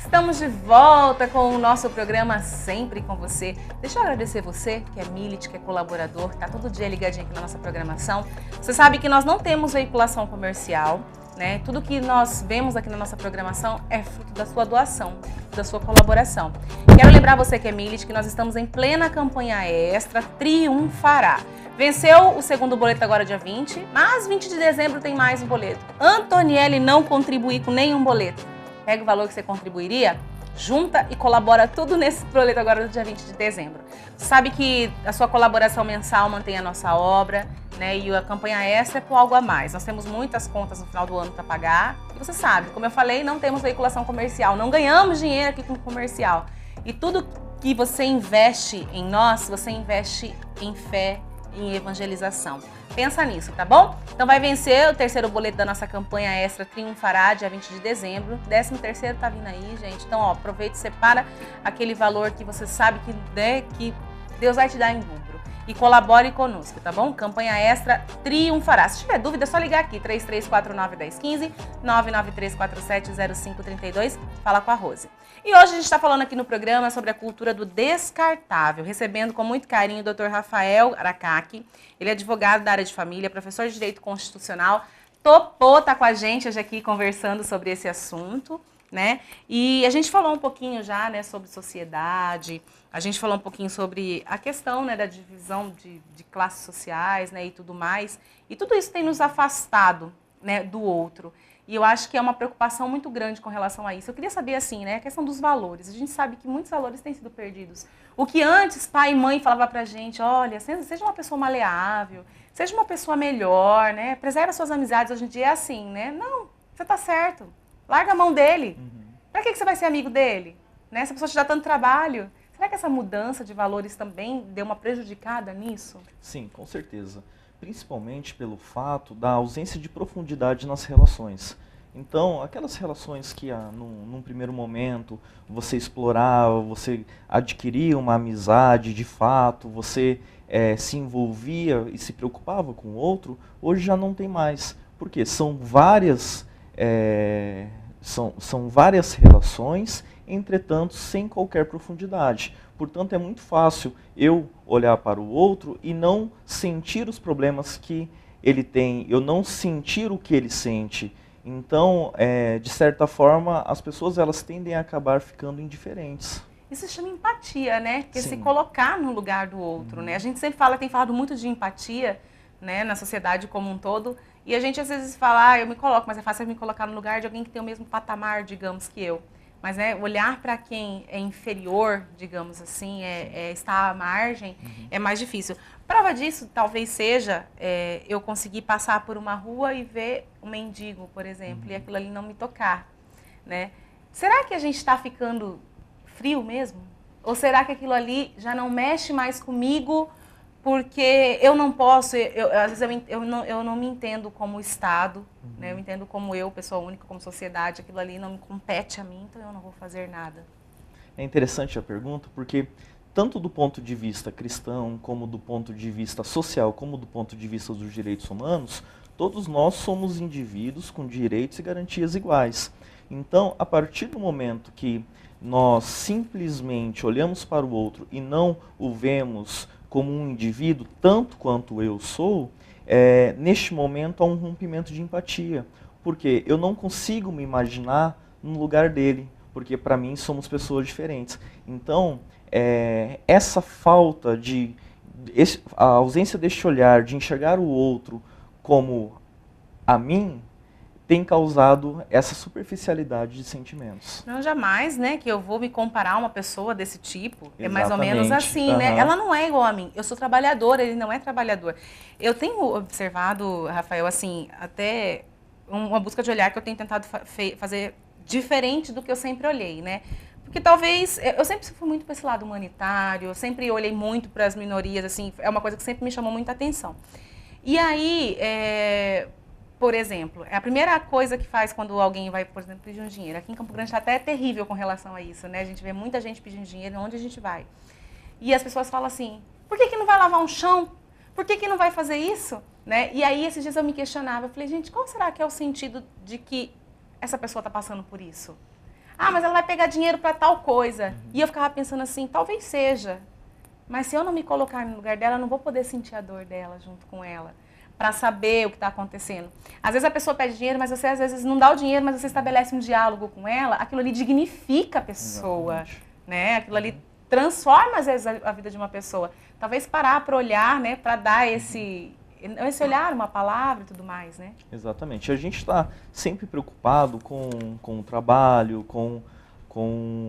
Estamos de volta com o nosso programa Sempre com Você. Deixa eu agradecer você, que é milite, que é colaborador, que está todo dia ligadinho aqui na nossa programação. Você sabe que nós não temos veiculação comercial, né? Tudo que nós vemos aqui na nossa programação é fruto da sua doação, da sua colaboração. Quero lembrar você que é milite que nós estamos em plena campanha extra Triunfará. Venceu o segundo boleto agora dia 20, mas 20 de dezembro tem mais um boleto. Antoniele não contribuir com nenhum boleto. Pega o valor que você contribuiria, junta e colabora tudo nesse boleto agora do dia 20 de dezembro. Você sabe que a sua colaboração mensal mantém a nossa obra, né? E a campanha extra é por algo a mais. Nós temos muitas contas no final do ano para pagar. E você sabe, como eu falei, não temos veiculação comercial, não ganhamos dinheiro aqui com comercial. E tudo que você investe em nós, você investe em fé, em evangelização. Pensa nisso, tá bom? Então vai vencer o terceiro boleto da nossa campanha extra Triunfará, dia 20 de dezembro. 13º tá vindo aí, gente. Então, ó, aproveita e separa aquele valor que você sabe que, né, que Deus vai te dar em dobro. E colabore conosco, tá bom? Campanha extra Triunfará. Se tiver dúvida, é só ligar aqui, 3349-1015, 993470532, fala com a Rose. E hoje a gente está falando aqui no programa sobre a cultura do descartável, recebendo com muito carinho o Dr. Rafael Aracaki. Ele é advogado da área de família, professor de Direito Constitucional, topou estar com a gente hoje aqui conversando sobre esse assunto, né? E a gente falou um pouquinho já, né, sobre sociedade, a gente falou um pouquinho sobre a questão, né, da divisão de classes sociais, né, e tudo mais. E tudo isso tem nos afastado, né, do outro. E eu acho que é uma preocupação muito grande com relação a isso. Eu queria saber, assim, né, a questão dos valores. A gente sabe que muitos valores têm sido perdidos. O que antes pai e mãe falavam pra gente, olha, seja uma pessoa maleável, seja uma pessoa melhor, né, preserva suas amizades. Hoje em dia é assim, né? Não, você tá certo. Larga a mão dele. Pra que você vai ser amigo dele? Né? Essa pessoa te dá tanto trabalho. Será que essa mudança de valores também deu uma prejudicada nisso? Sim, com certeza. Principalmente pelo fato da ausência de profundidade nas relações. Então, aquelas relações que num primeiro momento você explorava, você adquiria uma amizade de fato, você se envolvia e se preocupava com o outro, hoje já não tem mais. Por quê? São várias relações, entretanto, sem qualquer profundidade. Portanto, é muito fácil eu olhar para o outro e não sentir os problemas que ele tem, eu não sentir o que ele sente. Então, de certa forma, as pessoas elas tendem a acabar ficando indiferentes. Isso se chama empatia, né? Porque Sim. se colocar no lugar do outro, né? A gente sempre tem falado muito de empatia, né, na sociedade como um todo. E a gente às vezes fala, eu me coloco, mas é fácil eu me colocar no lugar de alguém que tem o mesmo patamar, digamos, que eu. Mas olhar para quem é inferior, digamos assim, está à margem, é mais difícil. Prova disso talvez seja eu conseguir passar por uma rua e ver um mendigo, por exemplo, e aquilo ali não me tocar, né? Será que a gente está ficando frio mesmo? Ou será que aquilo ali já não mexe mais comigo porque eu não posso, às vezes eu não me entendo como Estado, né? Eu me entendo como eu, pessoa única, como sociedade, aquilo ali não me compete a mim, então eu não vou fazer nada. É interessante a pergunta porque tanto do ponto de vista cristão, como do ponto de vista social, como do ponto de vista dos direitos humanos, todos nós somos indivíduos com direitos e garantias iguais. Então, a partir do momento que nós simplesmente olhamos para o outro e não o vemos como um indivíduo, tanto quanto eu sou, neste momento há um rompimento de empatia. Porque eu não consigo me imaginar no lugar dele, porque para mim somos pessoas diferentes. Então, essa falta a ausência deste olhar, de enxergar o outro como a mim, tem causado essa superficialidade de sentimentos. Não, jamais, né, que eu vou me comparar a uma pessoa desse tipo. Exatamente. É mais ou menos assim, né? Ela não é igual a mim. Eu sou trabalhadora, ele não é trabalhador. Eu tenho observado, Rafael, assim, até uma busca de olhar que eu tenho tentado fazer diferente do que eu sempre olhei, né? Porque talvez, eu sempre fui muito para esse lado humanitário, eu sempre olhei muito para as minorias, assim, é uma coisa que sempre me chamou muita atenção. E aí, por exemplo, a primeira coisa que faz quando alguém vai, por exemplo, pedir um dinheiro. Aqui em Campo Grande até é terrível com relação a isso, né? A gente vê muita gente pedindo dinheiro onde a gente vai. E as pessoas falam assim, por que não vai lavar um chão? Por que não vai fazer isso? Né? E aí, esses dias eu me questionava, eu falei, gente, qual será que é o sentido de que essa pessoa está passando por isso? Ah, mas ela vai pegar dinheiro para tal coisa. E eu ficava pensando assim, talvez seja. Mas se eu não me colocar no lugar dela, eu não vou poder sentir a dor dela junto com ela, para saber o que está acontecendo. Às vezes a pessoa pede dinheiro, mas você às vezes não dá o dinheiro, mas você estabelece um diálogo com ela, aquilo ali dignifica a pessoa, Exatamente. né? Aquilo ali transforma às vezes a vida de uma pessoa. Talvez parar para olhar, né, para dar esse olhar, uma palavra e tudo mais, né? Exatamente. A gente está sempre preocupado com o trabalho, com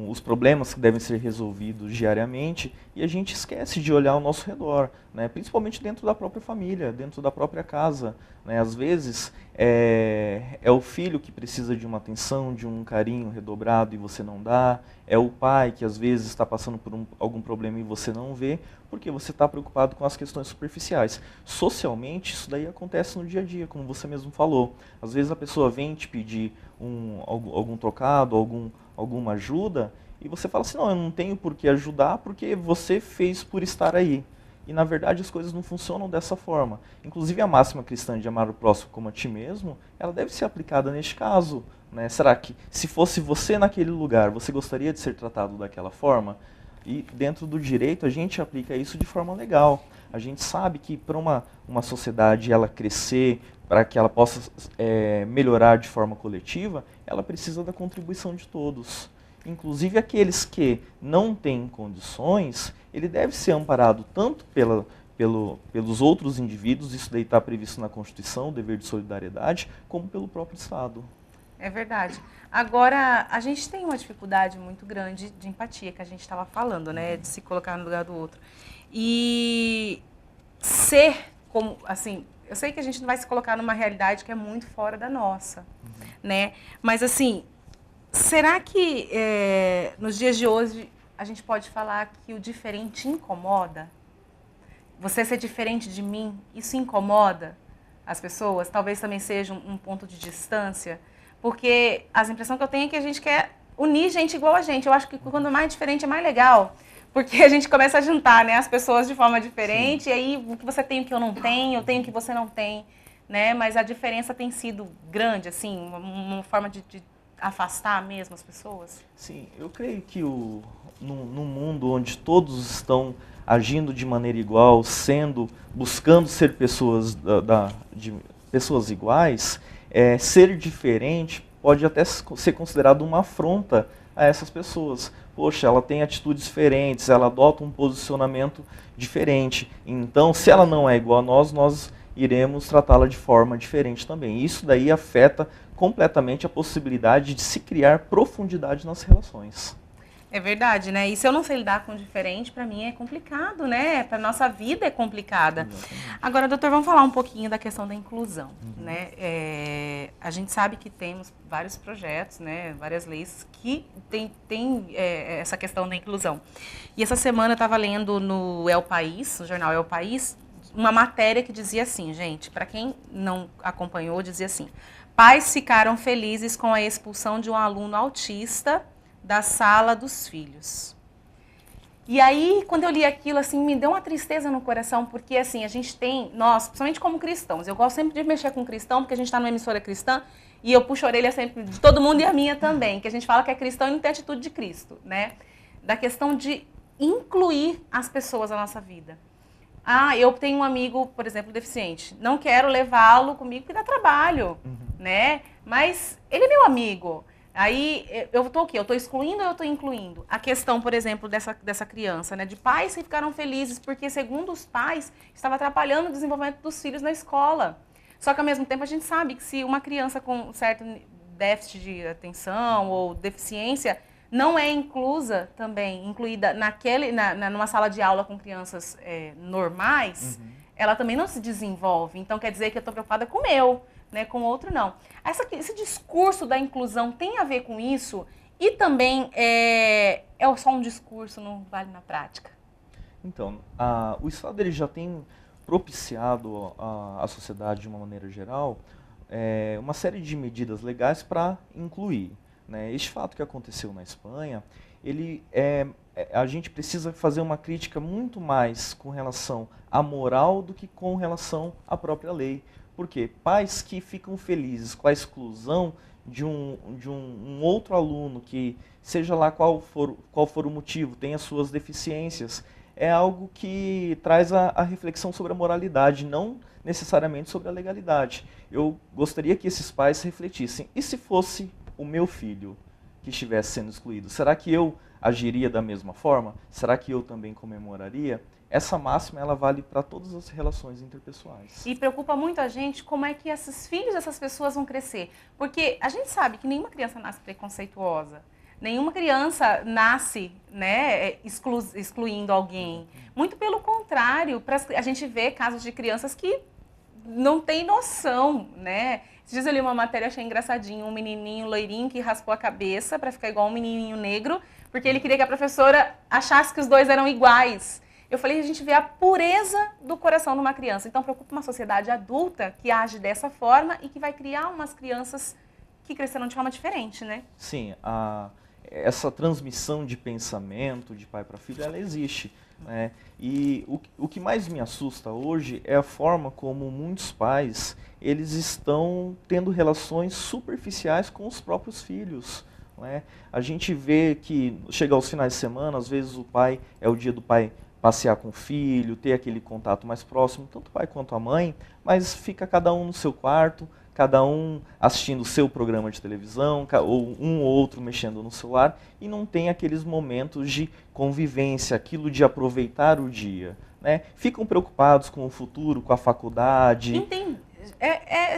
os problemas que devem ser resolvidos diariamente, e a gente esquece de olhar ao nosso redor, né? Principalmente dentro da própria família, dentro da própria casa, né? Às vezes é o filho que precisa de uma atenção, de um carinho redobrado e você não dá, é o pai que às vezes está passando por algum problema e você não vê, porque você está preocupado com as questões superficiais. Socialmente, isso daí acontece no dia a dia, como você mesmo falou. Às vezes a pessoa vem te pedir algum trocado, alguma ajuda, e você fala assim, não, eu não tenho por que ajudar porque você fez por estar aí. E na verdade as coisas não funcionam dessa forma. Inclusive a máxima cristã de amar o próximo como a ti mesmo, ela deve ser aplicada neste caso, né? Será que se fosse você naquele lugar, você gostaria de ser tratado daquela forma? E dentro do direito a gente aplica isso de forma legal. A gente sabe que para uma sociedade ela crescer, para que ela possa melhorar de forma coletiva, ela precisa da contribuição de todos. Inclusive aqueles que não têm condições, ele deve ser amparado tanto pelos outros indivíduos, isso daí está previsto na Constituição, o dever de solidariedade, como pelo próprio Estado. É verdade. Agora, a gente tem uma dificuldade muito grande de empatia, que a gente estava falando, né? De se colocar no lugar do outro. E ser como, assim, eu sei que a gente não vai se colocar numa realidade que é muito fora da nossa, né? Mas, assim, será que nos dias de hoje a gente pode falar que o diferente incomoda? Você ser diferente de mim, isso incomoda as pessoas? Talvez também seja um ponto de distância? Porque as impressões que eu tenho é que a gente quer unir gente igual a gente. Eu acho que quando mais diferente é mais legal. Porque a gente começa a juntar, né, as pessoas de forma diferente. Sim. E aí o que você tem, o que eu não tenho, eu tenho o que você não tem. Né? Mas a diferença tem sido grande, assim, uma forma de afastar mesmo as pessoas? Sim, eu creio que num mundo onde todos estão agindo de maneira igual, buscando ser pessoas, pessoas iguais, ser diferente pode até ser considerado uma afronta a essas pessoas. Poxa, ela tem atitudes diferentes, ela adota um posicionamento diferente. Então, se ela não é igual a nós iremos tratá-la de forma diferente também. Isso daí afeta completamente a possibilidade de se criar profundidade nas relações. É verdade, né? E se eu não sei lidar com o diferente, para mim é complicado, né? Para nossa vida é complicada. Exatamente. Agora, doutor, vamos falar um pouquinho da questão da inclusão, né? A gente sabe que temos vários projetos, né? Várias leis que tem essa questão da inclusão. E essa semana eu estava lendo no El País, no jornal El País, uma matéria que dizia assim, gente, para quem não acompanhou, dizia assim: pais ficaram felizes com a expulsão de um aluno autista da sala dos filhos. E aí, quando eu li aquilo, assim, me deu uma tristeza no coração, porque, assim, a gente tem, nós, principalmente como cristãos, eu gosto sempre de mexer com cristão, porque a gente está numa emissora cristã, e eu puxo a orelha sempre de todo mundo e a minha também, que a gente fala que é cristão e não tem atitude de Cristo, né? Da questão de incluir as pessoas na nossa vida. Ah, eu tenho um amigo, por exemplo, deficiente, não quero levá-lo comigo porque dá trabalho, né? Mas ele é meu amigo. Aí, eu estou o quê? Eu estou excluindo ou eu estou incluindo? A questão, por exemplo, dessa criança, né? De pais que ficaram felizes porque, segundo os pais, estava atrapalhando o desenvolvimento dos filhos na escola. Só que, ao mesmo tempo, a gente sabe que se uma criança com certo déficit de atenção ou deficiência não é inclusa também, incluída numa sala de aula com crianças normais, ela também não se desenvolve. Então, quer dizer que eu estou preocupada com o meu, né, com o outro não. Esse discurso da inclusão tem a ver com isso? E também é só um discurso, não vale na prática? Então, o Estado ele já tem propiciado à sociedade, de uma maneira geral, uma série de medidas legais para incluir. Né? Este fato que aconteceu na Espanha, a gente precisa fazer uma crítica muito mais com relação à moral do que com relação à própria lei. Por quê? Pais que ficam felizes com a exclusão um outro aluno que, seja lá qual for o motivo, tem as suas deficiências, é algo que traz a reflexão sobre a moralidade, não necessariamente sobre a legalidade. Eu gostaria que esses pais refletissem, e se fosse o meu filho que estivesse sendo excluído, será que eu agiria da mesma forma? Será que eu também comemoraria? Essa máxima, ela vale para todas as relações interpessoais. E preocupa muito a gente como é que esses filhos dessas pessoas vão crescer. Porque a gente sabe que nenhuma criança nasce preconceituosa. Nenhuma criança nasce, né, excluindo alguém. Muito pelo contrário, a gente vê casos de crianças que não têm noção, né? Esses dias eu li uma matéria, achei engraçadinho, um menininho loirinho que raspou a cabeça para ficar igual um menininho negro, porque ele queria que a professora achasse que os dois eram iguais. Eu falei, a gente vê a pureza do coração numa criança. Então, preocupa uma sociedade adulta que age dessa forma e que vai criar umas crianças que crescerão de forma diferente, né? Sim, essa transmissão de pensamento de pai para filho, ela existe. Né? E o que mais me assusta hoje é a forma como muitos pais eles estão tendo relações superficiais com os próprios filhos. Né? A gente vê que chega aos finais de semana, às vezes é o dia do pai passear com o filho, ter aquele contato mais próximo, tanto o pai quanto a mãe, mas fica cada um no seu quarto, cada um assistindo o seu programa de televisão, ou um ou outro mexendo no celular, e não tem aqueles momentos de convivência, aquilo de aproveitar o dia. Né? Ficam preocupados com o futuro, com a faculdade. Entende.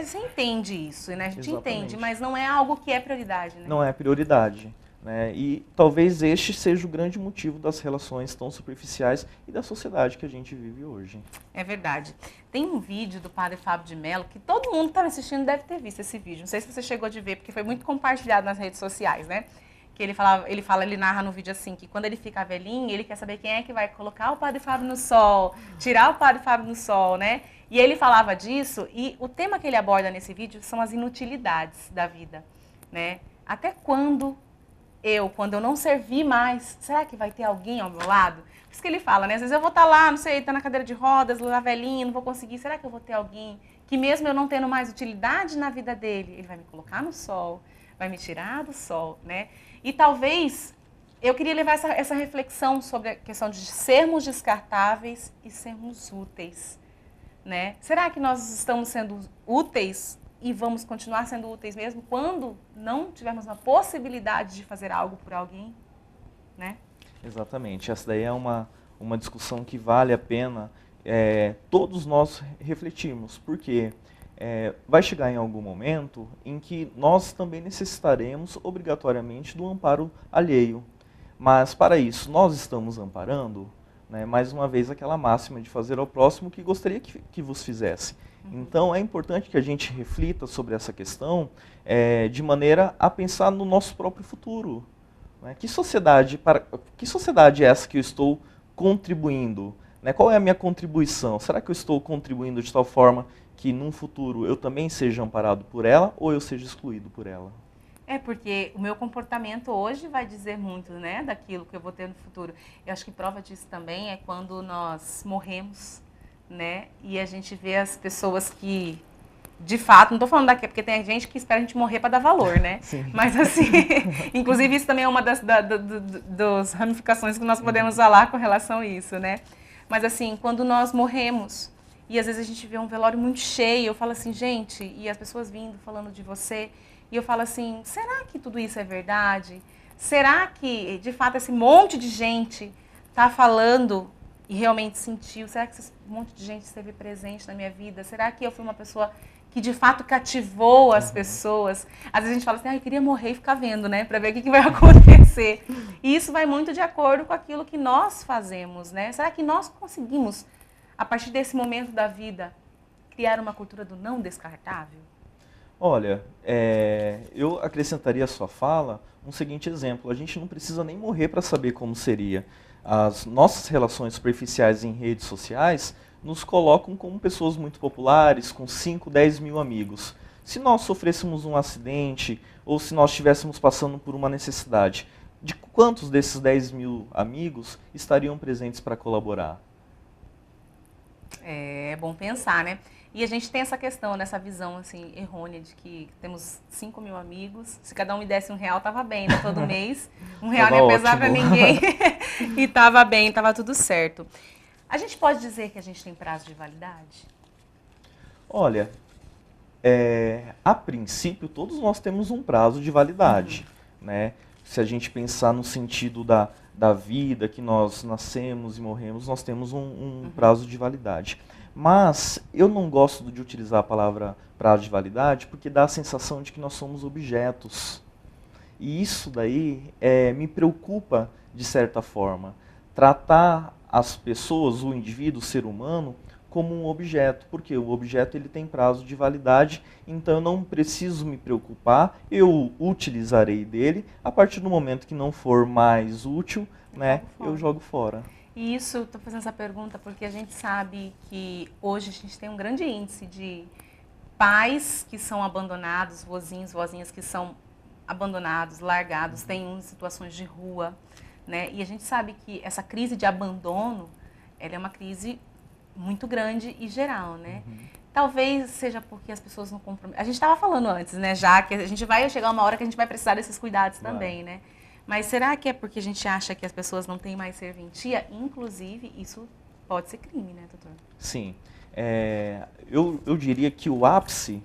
Você entende isso, né? A gente Exatamente. entende, mas não é algo que é prioridade, né? Não é prioridade. Né? E talvez este seja o grande motivo das relações tão superficiais e da sociedade que a gente vive hoje. É verdade. Tem um vídeo do padre Fábio de Mello que todo mundo que está assistindo deve ter visto esse vídeo. Não sei se você chegou de ver, porque foi muito compartilhado nas redes sociais, né? Que ele narra no vídeo assim, que quando ele ficar velhinho, ele quer saber quem é que vai colocar o padre Fábio no sol, tirar o padre Fábio no sol, né? E ele falava disso, e o tema que ele aborda nesse vídeo são as inutilidades da vida, né? Até quando eu não servir mais, será que vai ter alguém ao meu lado? Por isso que ele fala, né? Às vezes eu vou estar lá, não sei, estar na cadeira de rodas, lá velhinho, não vou conseguir. Será que eu vou ter alguém que mesmo eu não tendo mais utilidade na vida dele, ele vai me colocar no sol, vai me tirar do sol, né? E talvez eu queria levar essa reflexão sobre a questão de sermos descartáveis e sermos úteis, né? Será que nós estamos sendo úteis e vamos continuar sendo úteis mesmo quando não tivermos uma possibilidade de fazer algo por alguém, né? Exatamente. Essa daí é uma discussão que vale a pena todos nós refletirmos, porque vai chegar em algum momento em que nós também necessitaremos obrigatoriamente do amparo alheio. Mas para isso, nós estamos amparando, né, mais uma vez aquela máxima de fazer ao próximo o que gostaria que vos fizesse. Então é importante que a gente reflita sobre essa questão de maneira a pensar no nosso próprio futuro. Né? Que sociedade é essa que eu estou contribuindo? Né? Qual é a minha contribuição? Será que eu estou contribuindo de tal forma que num futuro eu também seja amparado por ela ou eu seja excluído por ela? Porque o meu comportamento hoje vai dizer muito, né, daquilo que eu vou ter no futuro. Eu acho que prova disso também é quando nós morremos, né, e a gente vê as pessoas que, de fato, não estou falando daqui, porque tem gente que espera a gente morrer para dar valor, né? Sim. Mas assim, inclusive isso também é uma das ramificações que nós podemos falar com relação a isso, né? Mas assim, quando nós morremos, e às vezes a gente vê um velório muito cheio, eu falo assim, gente, e as pessoas vindo falando de você, e eu falo assim, será que tudo isso é verdade? Será que, de fato, esse monte de gente está falando e realmente sentiu? Será que esse monte de gente esteve presente na minha vida? Será que eu fui uma pessoa que, de fato, cativou as pessoas? Às vezes a gente fala assim, eu queria morrer e ficar vendo, né? Para ver o que vai acontecer. E isso vai muito de acordo com aquilo que nós fazemos, né? Será que nós conseguimos, a partir desse momento da vida, criar uma cultura do não descartável? Olha, eu acrescentaria à sua fala um seguinte exemplo. A gente não precisa nem morrer para saber como seria. As nossas relações superficiais em redes sociais nos colocam como pessoas muito populares, com 5, 10 mil amigos. Se nós sofrêssemos um acidente ou se nós estivéssemos passando por uma necessidade, de quantos desses 10 mil amigos estariam presentes para colaborar? É bom pensar, né? E a gente tem essa questão, nessa visão assim, errônea de que temos 5 mil amigos, se cada um me desse R$1, tava bem, né? Todo mês, R$1 não ia pesar para ninguém e tava bem, tava tudo certo. A gente pode dizer que a gente tem prazo de validade? Olha, a princípio todos nós temos um prazo de validade, né? Se a gente pensar no sentido da vida, que nós nascemos e morremos, nós temos um prazo de validade. Mas eu não gosto de utilizar a palavra prazo de validade porque dá a sensação de que nós somos objetos. E isso daí me preocupa de certa forma. Tratar as pessoas, o indivíduo, o ser humano, como um objeto, porque o objeto ele tem prazo de validade, então eu não preciso me preocupar, eu utilizarei dele, a partir do momento que não for mais útil, né, eu jogo fora. E isso, estou fazendo essa pergunta porque a gente sabe que hoje a gente tem um grande índice de pais que são abandonados, vozinhos, vozinhas que são abandonados, largados, têm em situações de rua, né? E a gente sabe que essa crise de abandono, ela é uma crise muito grande e geral, né? Talvez seja porque as pessoas não comprometem. A gente estava falando antes, né? Já que a gente vai chegar uma hora que a gente vai precisar desses cuidados também, né? Mas será que é porque a gente acha que as pessoas não têm mais serventia? Inclusive, isso pode ser crime, né, doutor? Sim. Eu diria que o ápice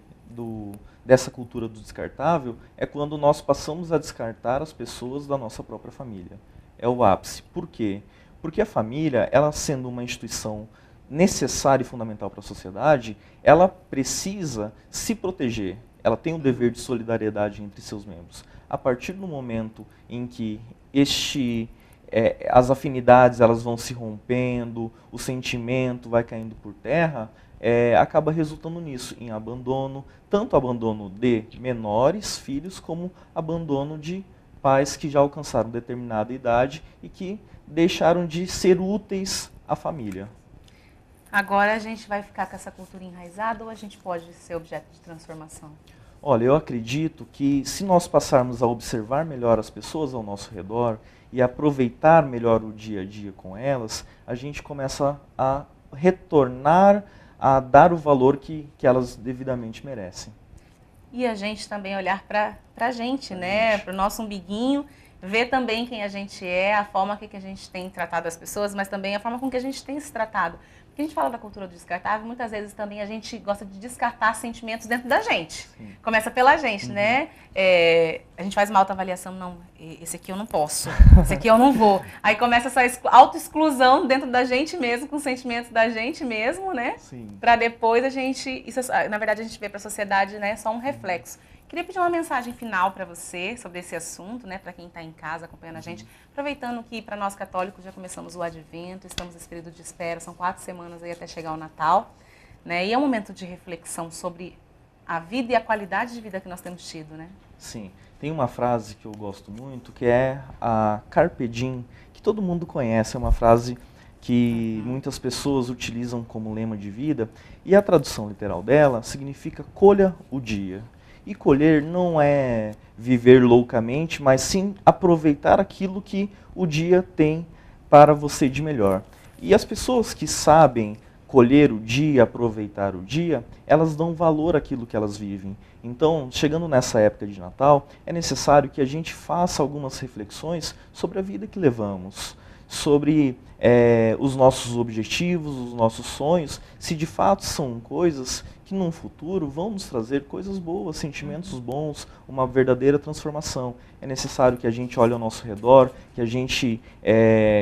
dessa cultura do descartável é quando nós passamos a descartar as pessoas da nossa própria família. É o ápice. Por quê? Porque a família, ela sendo uma instituição necessária e fundamental para a sociedade, ela precisa se proteger. Ela tem um dever de solidariedade entre seus membros. A partir do momento em que as afinidades elas vão se rompendo, o sentimento vai caindo por terra, acaba resultando nisso, em abandono, tanto abandono de menores, filhos, como abandono de pais que já alcançaram determinada idade e que deixaram de ser úteis à família. Agora a gente vai ficar com essa cultura enraizada ou a gente pode ser objeto de transformação? Olha, eu acredito que se nós passarmos a observar melhor as pessoas ao nosso redor e aproveitar melhor o dia a dia com elas, a gente começa a retornar a dar o valor que elas devidamente merecem. E a gente também olhar para a gente, né? Para o nosso umbiguinho, ver também quem a gente é, a forma que a gente tem tratado as pessoas, mas também a forma com que a gente tem se tratado. Porque a gente fala da cultura do descartável, muitas vezes também a gente gosta de descartar sentimentos dentro da gente. Sim. Começa pela gente, né? A gente faz uma autoavaliação, não, esse aqui eu não posso, esse aqui eu não vou. Aí começa essa autoexclusão dentro da gente mesmo, com sentimentos da gente mesmo, né? Para depois a gente, na verdade a gente vê para a sociedade, né, só um reflexo. Queria pedir uma mensagem final para você sobre esse assunto, né, para quem está em casa acompanhando a gente. Aproveitando que para nós católicos já começamos o Advento, estamos nesse período de espera, são 4 semanas aí até chegar o Natal, né? E é um momento de reflexão sobre a vida e a qualidade de vida que nós temos tido, né? Sim, tem uma frase que eu gosto muito, que é a Carpe Diem, que todo mundo conhece, é uma frase que muitas pessoas utilizam como lema de vida, e a tradução literal dela significa colha o dia. E colher não é viver loucamente, mas sim aproveitar aquilo que o dia tem para você de melhor. E as pessoas que sabem colher o dia, aproveitar o dia, elas dão valor àquilo que elas vivem. Então, chegando nessa época de Natal, é necessário que a gente faça algumas reflexões sobre a vida que levamos, sobre os nossos objetivos, os nossos sonhos, se de fato são coisas que num futuro vão nos trazer coisas boas, sentimentos bons, uma verdadeira transformação. É necessário que a gente olhe ao nosso redor, que a gente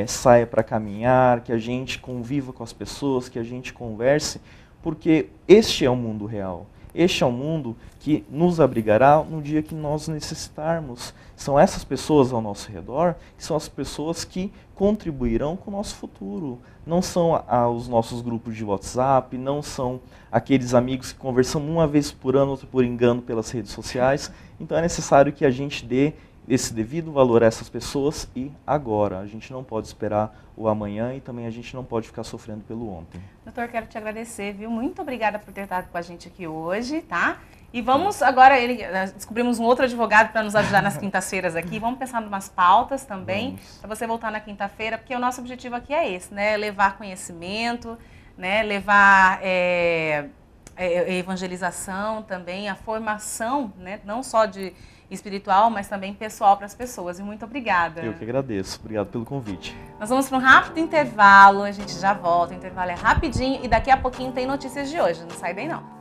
saia para caminhar, que a gente conviva com as pessoas, que a gente converse, porque este é o mundo real. Este é o mundo que nos abrigará no dia que nós necessitarmos. São essas pessoas ao nosso redor que são as pessoas que contribuirão com o nosso futuro. Não são os nossos grupos de WhatsApp, não são aqueles amigos que conversam uma vez por ano, outra por engano pelas redes sociais. Então é necessário que a gente dê esse devido valor a essas pessoas e agora. A gente não pode esperar o amanhã e também a gente não pode ficar sofrendo pelo ontem. Doutor, quero te agradecer, viu? Muito obrigada por ter estado com a gente aqui hoje, tá? E vamos agora, descobrimos um outro advogado para nos ajudar nas quintas-feiras aqui. Vamos pensar em umas pautas também, para você voltar na quinta-feira, porque o nosso objetivo aqui é esse, né? Levar conhecimento, né? Levar evangelização também, a formação, né, não só de espiritual, mas também pessoal para as pessoas. E muito obrigada. Eu que agradeço. Obrigado pelo convite. Nós vamos para um rápido intervalo, a gente já volta. O intervalo é rapidinho e daqui a pouquinho tem notícias de hoje. Não sai daí não.